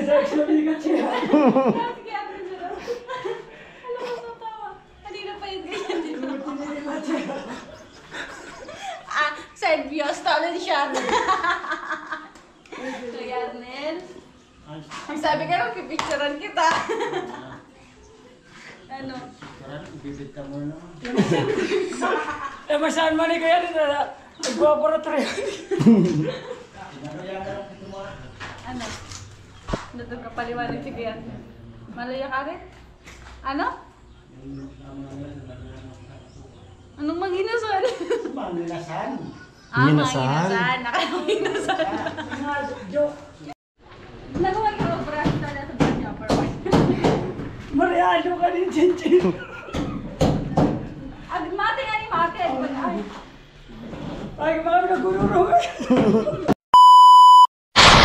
Sexy na bigat siya. Sige, ako rin siya. Alam mo sa tawa. Kanina pa yung ganyan dito. Serbios, tawag ni Sharon. So, Yarnel. Ang sabi ka nung pipicturean kita. Ano? Bibit ka mo naman. Eh, masaan man kaya rin na nagpaparatry. Ano? Ano doon ka paliwanag si Kuya? Malaya ka rin? Ano? Anong manginasal? Manginasal. Manginasal. Nakamanginasal. Joke. Nagawa ka ba brush na sa banyo? Mariado ka din, Chinchin. Mate nga ni Mate. Ay, mga nagururo ka.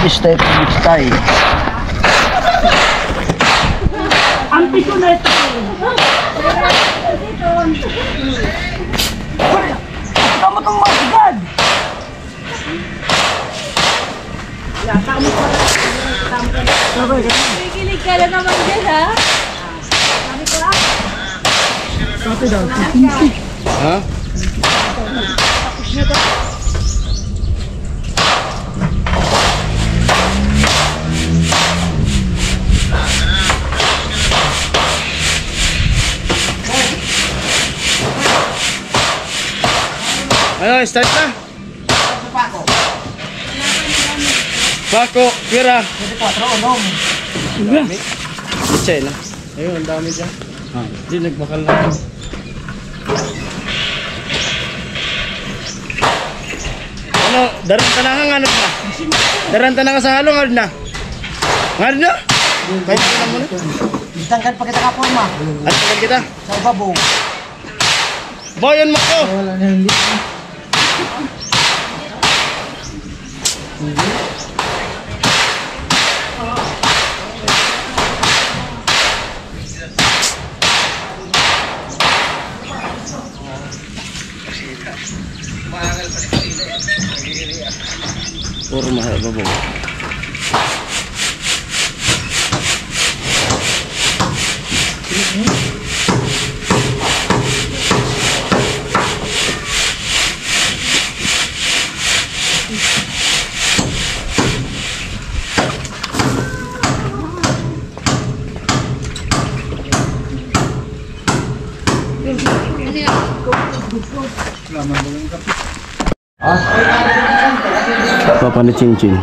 Mistay. Ang piko na ito. Tama kang masigad. Tama ko na. Kikilig ka na naman dyan, ha? Sabi ko, Sabi daw. Ha? Ano, start na? Pako, Kira. 24, unom. Chay na. Ayun, ang dami dyan. Hindi, nagbakal na. Ano, daran ka na nga, nganod na. Daran ka na nga sa halong, nganod na. Nganod na? Kahit ka na muna. Ditangkan pa kita kaporma. At tagal kita. Sa ibabaw. Boyan mo ko! Wala na yung lip. Puro mahal ba? Papa ni Cincin.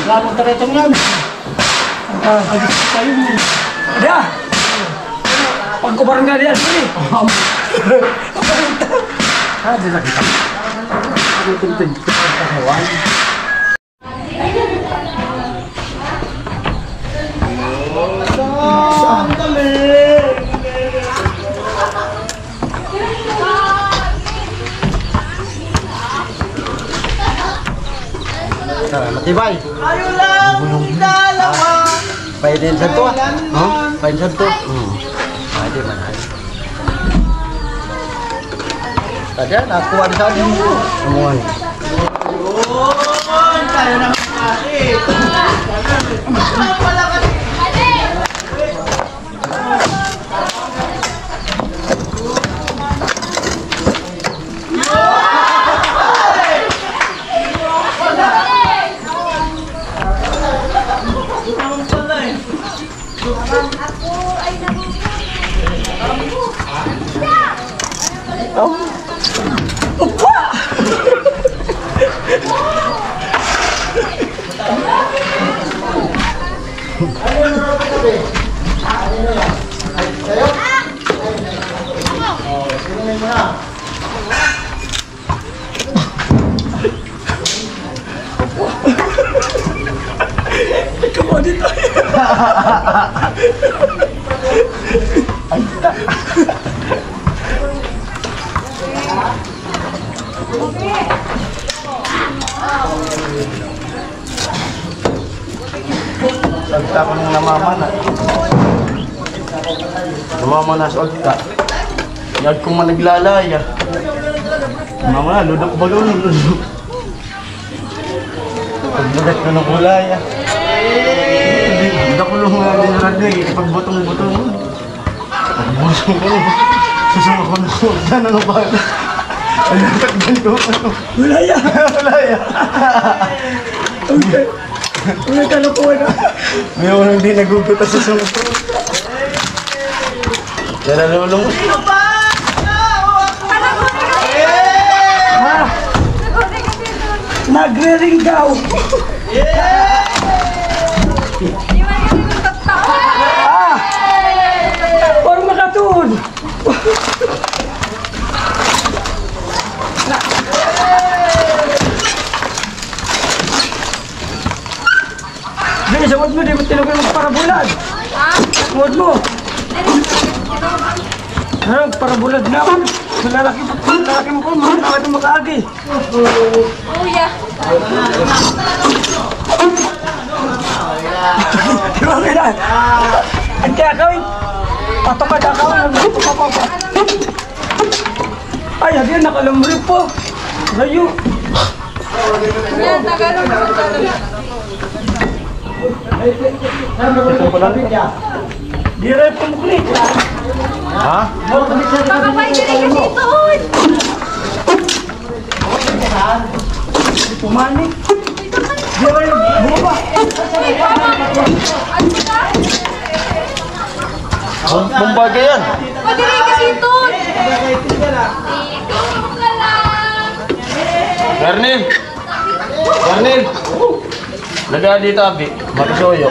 Lamang taretong lang. Agis tayo mo. Ada! Pagkubarang nga diyan, sini. Ada na kita. Ako tuntun ko ang kahawan. Sandali! Matibay. Ayo lang, dalawa. Pwede sa to. Pwede sa to. Pwede man. Tadi nakuha sa atin mo. Amoy. Yun, tayo na makakali. Wala ka. Come on, dito. Ay, ta. agta ko nung namamana. Namamana sa agta. Yag kong managlalaya. Namamana, ludok ba gawin? Ludok. Pagbudak ko ng kulaya. Hindi ko lang nga dinaragay. Pagbutong-butong. Pagbusong ko rin. Susama ko na ko. Saan ano ba? Ay, natakdan ko. Kulaya! Kulaya. Okay. Uy, kalukuhan na. May unang di nagugutas sa sungko. Kaya nalulong. Ha? Nagre-ringgaw! Ah! Parang makatuon! Dili, samod mo, di mo tinagay magparabulan! Samod mo! Harang, parabulad na ako! Malalaki mo ko, malalaki mo makaagi! Kuya. Di ba kaya? Ang kaya kawin? Patokad ako! Ay, hindi nakalamri po! Rayo! Yan, tagalog. Di rin pumukli! Ha? Makapay ka rin kasi ito, oy! Pumani! Di rin bumaba! Bumbaga yan. Pwede rin kasi ito! Ikaw ka lang! Garnil! Garnil! Laga dito, Abi. Matusoyo.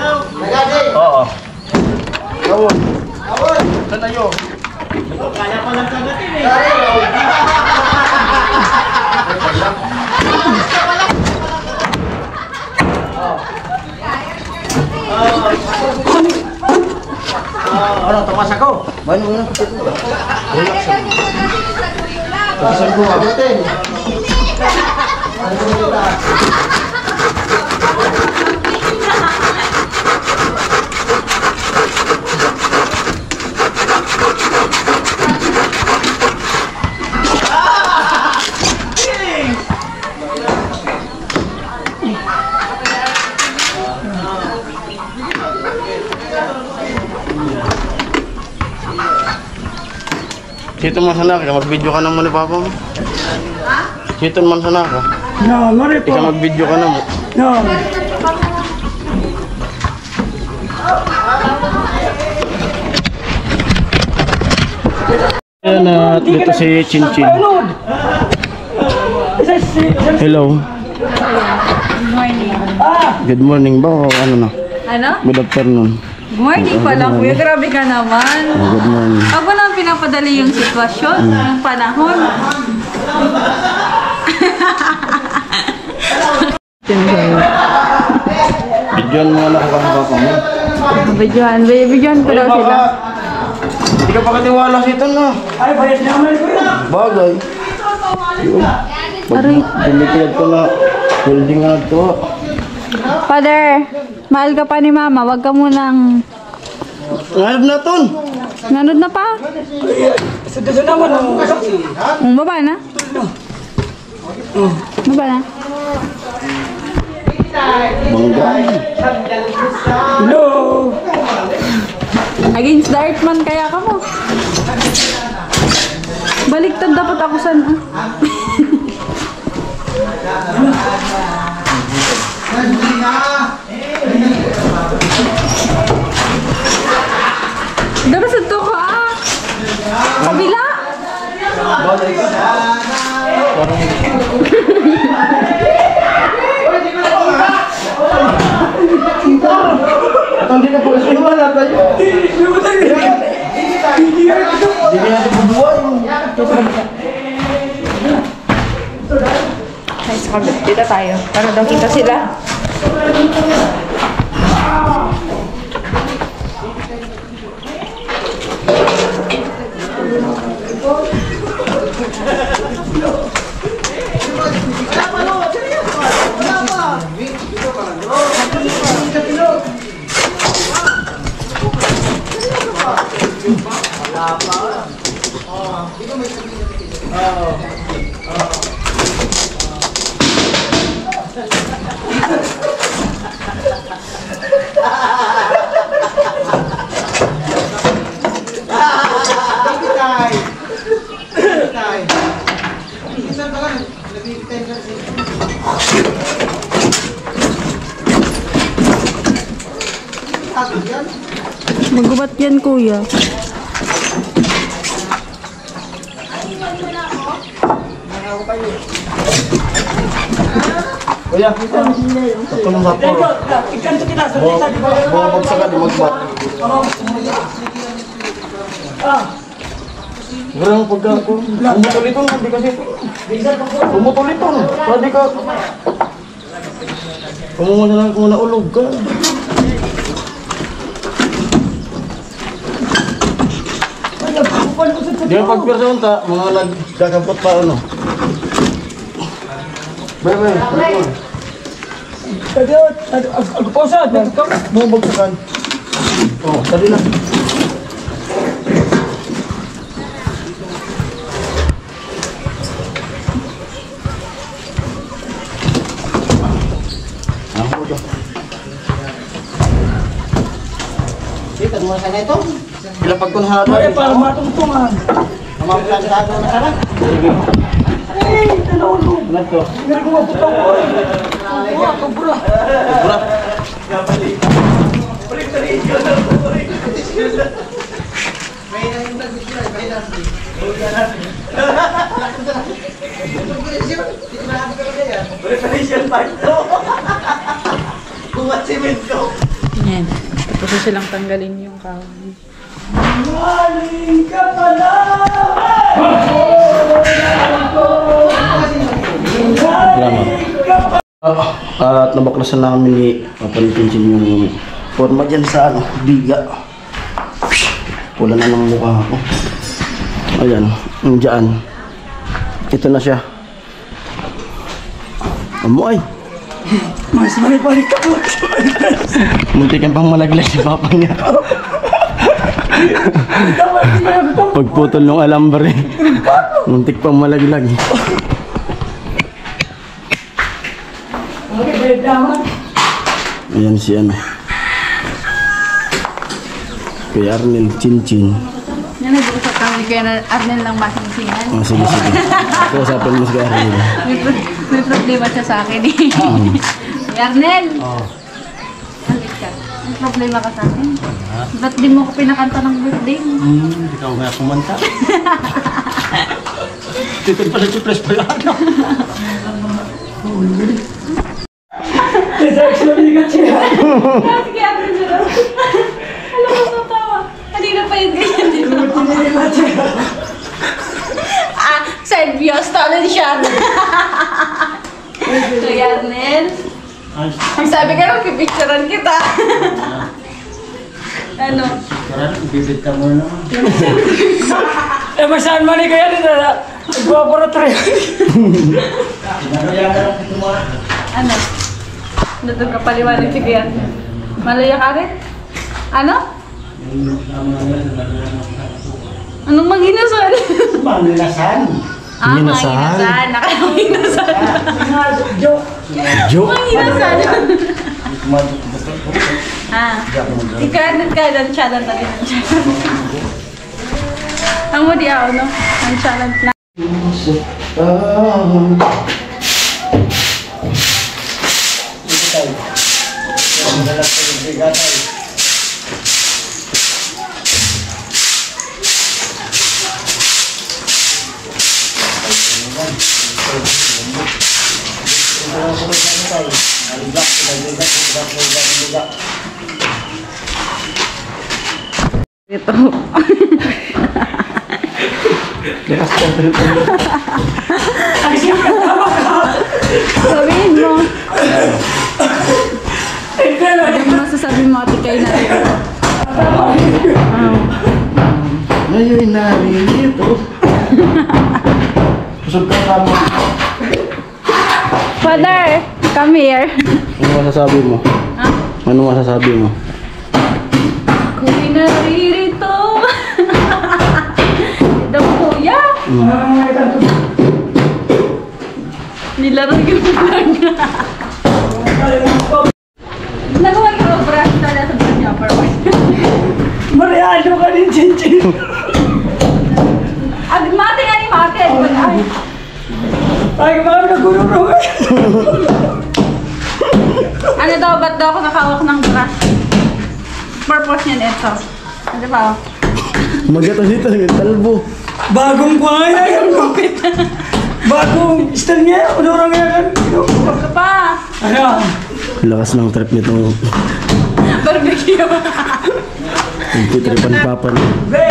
Oo. Awon. Awon! Saan tayo? Kaya pa lang kagatin eh. Ano, tumas ako? Bahan mo na. Pasan ko, abutin. Sito man sana ka, mag-video ka naman ni Papa mo. Sito man sana ka. No, mari po! Ika mag-video ka naman. No! Ayan na, dito si Chinchin. Hello. Good morning. Good morning ba o ano na? Ano? Good afternoon. Good morning pa lang, kuya. Grabe ka naman. Good morning. Ako na ang pinapadali yung sitwasyon, yung panahon. Videoan mo na ako kang Papa mo. Bigyan ko daw sila. Hindi ka pa katiwala sa ito na. Ay, bayas naman ko yun! Bagay. Aray. Tumitiyad ko na. Holding nga ito. Father, mahal ka pa ni Mama. Huwag ka munang... Ngalab na ton. Nanood na pa? Sa doon naman ang... Baba na? Baba na? Bangga. Hello! Against the earth man kaya ka mo. Baliktad dapat ako sana. Dapat sa to ka ah. Kabila. Hindi na po kasi wala tayo. Hindi natin bubuhay. Ay, sa kabila. Dito tayo. Para daw kita sila. Magubat yan, kuya. Kuya, ito ng vapor. Ikanto kita sa kita, di ba? Bumabagsakan, magbat. Walang pagka ko. Bumutuliton, hindi kasi. Bumutuliton. Pwede ka. Kung naulog ka. Di ba pagpirsa unta, mga nagkakapot pa ano. Bay. Agposad, Bumabagsakan. Oh, tadi lang. Dito, muna sana ito. Ilapag ko na halo. Ay, para matungtungan. Mamapagkakasado na sana. Ay, talolo. Ano to? Hindi ko maputang ko. Kabura. Burak. Yan. Tapos na silang tanggalin yung kahoy. Maling ka pala! At nabaklasan namin ni Papalitinsin yung forma dyan sa ano, biga. Pula na ng mukha ko. Ayan, yung dyan. Ito na siya. Amo ay. Mas balik ka po. Muntik ang pang malaglag si Papa niya. Pagputol ng alambre. Muntik pang malaglag. Ayan si ano. Kuya Arnel Chinchin. Yan, nag-uusap kami kaya Arnel lang masingsingan. Oh, sige. Kausapin mo si Kuya Arnel. May problema siya sa akin eh. Arnel! Halit ka. May problema ka sa akin. Ba't di mo ko pinakanta ng birthday mo? Hindi ka nga kumanta. Titid pala si Press pala. Actually, ka siya. Sige, Arnel na lang. Alam mo sa tawa. Kanina pa yun ganyan din. Serbios, talo ni siya. Kuya Arnel. Ang sabi ka lang, pipicturean kita. Ano? Parang ibibit ka muna naman. Eh, masaan man kaya nito na nagpaparatry. Ano? Doon ka paliwanag si Kuya Arnel. Malaya ka rin? Ano? Anong manginasan? Panginasan. Manginasan. Nakamanginasan. Joke. Joke. Manginasan. Ikanan ka dan challenge na rin. Ang mo di ako, no? Ang challenge na. Ito. Sabihin mo. Ano mo masasabi mo ati kayo na rin? Ngayon narito. Pusog ka kamo. Father, come here. Ano masasabi mo? Ha? Ano masasabi mo? Ako'y naririto. Ito kuya. Nilaro yung vlog. Nagawa yung brush talaga sa vlog niya. Mariano ka rin, Chinchin. Mate nga ni Mate. Ay, kumami na gururo. Ano daw, ba't daw ako nakawak ng brush? Purpose niyan ito. Di ba? Magata dito ng talbo. Bagong kuha yan. Bagong style niya. Unurang yan. Ito pa. Ano? Lakas ng trip nito. Barbecue. Yung titripan ni Papa niya. Be!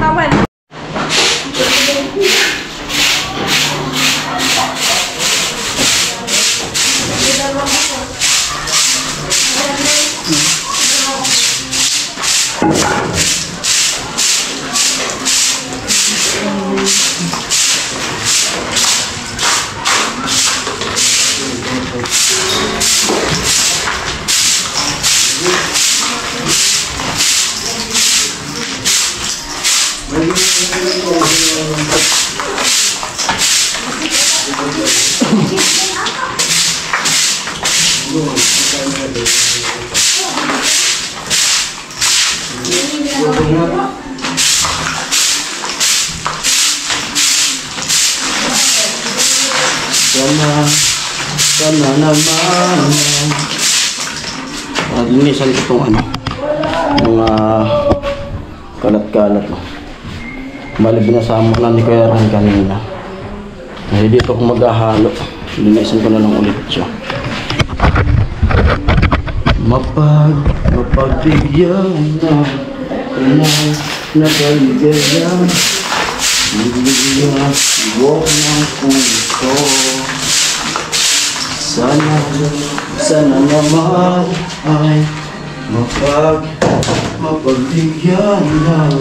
Tama. Sana naman. Linisan ko itong ano, mga kalat-kalat. Bali binasama ko na ni Kuya Ran kanina. Dito ako maghahalo. Linisan ko na lang ulit siya. Mapagbigyan na nakaligayan. Bigyan huwag ng puso. Sana naman ay mapagbigyan na.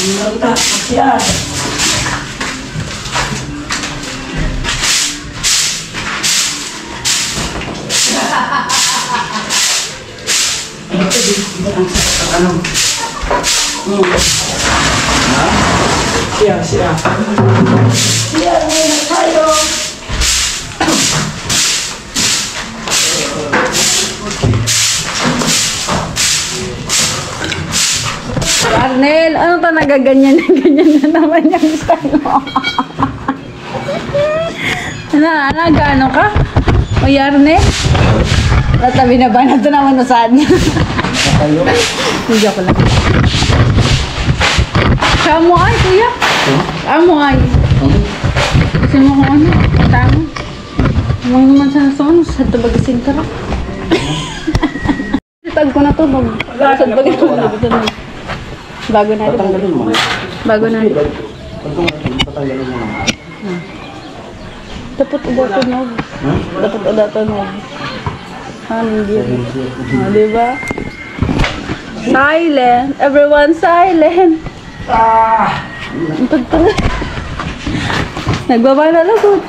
Nanta, masyad. Ano? Siya. Siya, ngayon tayo. Arnel, ano to nagaganyan na naman yung style mo? Gano'n ka? O Arnel? Tatabi na ba? Nato naman saan niya. Hindi ako lang. Siya mo ay, kuya. Siya mo ay. Kasi mo kung ano. Tama. Huwag naman sa nason. Sa tabagisin ka rin. Tag ko na to. Sa tabagisin ka rin. Bago na rin. Patanggalin mo. Bago na rin. Patanggalin mo naman. Dapat udato na. Dapat udato na. Hindi. Diba? Silent. Everyone silent. Ang pagtala. Nagbaba na lagot.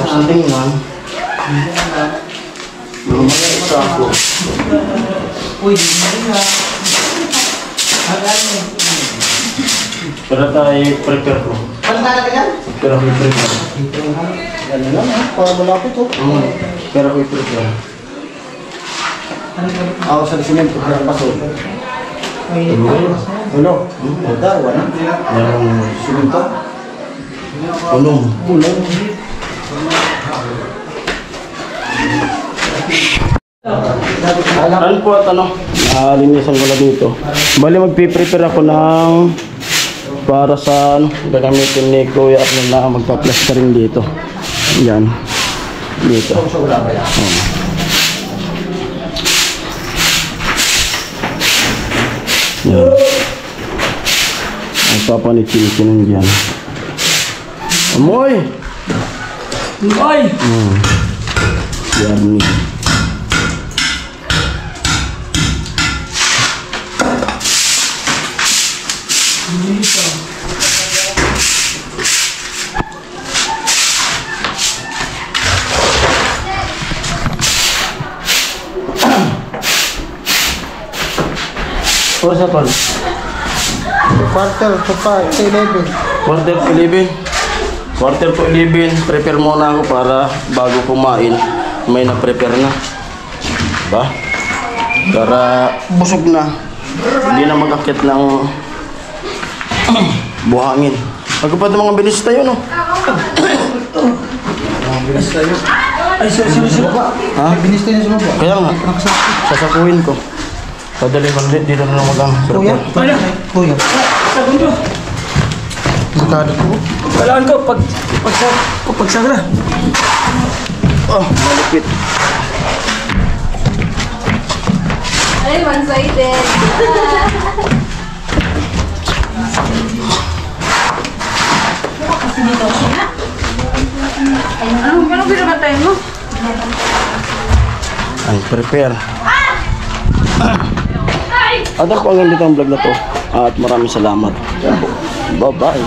Ating lang. Lumaya isa ako. Uy, hindi nga. Para tayo prepare ko. Pantala ka dyan? Pero ako i-prepare. Ano lang, para malapit oh. Pero ako i-prepare. Ako sa simento, para pasol. Ano? Wala, wala. Yung Simento? unong. Ano po at ano? Linisan ko na dito. Bali magpiprepare ako ng para sa ano, gagamitin ni Kuya at na magpa-plaster rin dito. Yan. Dito. Ang papa ni Chinky nandiyan. Amoy! Ay! Yarni. Or sa tol? Quarter to 11. Quarter to 11. Quarter to 11. Prepare muna ako para bago kumain may na-prepare na. Ba? Para busog na. Hindi na mag-akit ng buhangin. Magkapad ng mga bilis tayo, no? Bilis tayo. Ay, sino pa? Ha? Bilis tayo sa baba. Kaya nga, sasakuhin ko. Padali ko ulit, dito na lang mag-ang. Kuya. Kuya. Sabi nyo. Bukado ko. Kailangan ko pagsagra. Oh, malupit. Ay, one-sided. Anong pinapatay mo? Ay, prepare. At ako hanggang dito ang vlog na to. At maraming salamat. Bye-bye.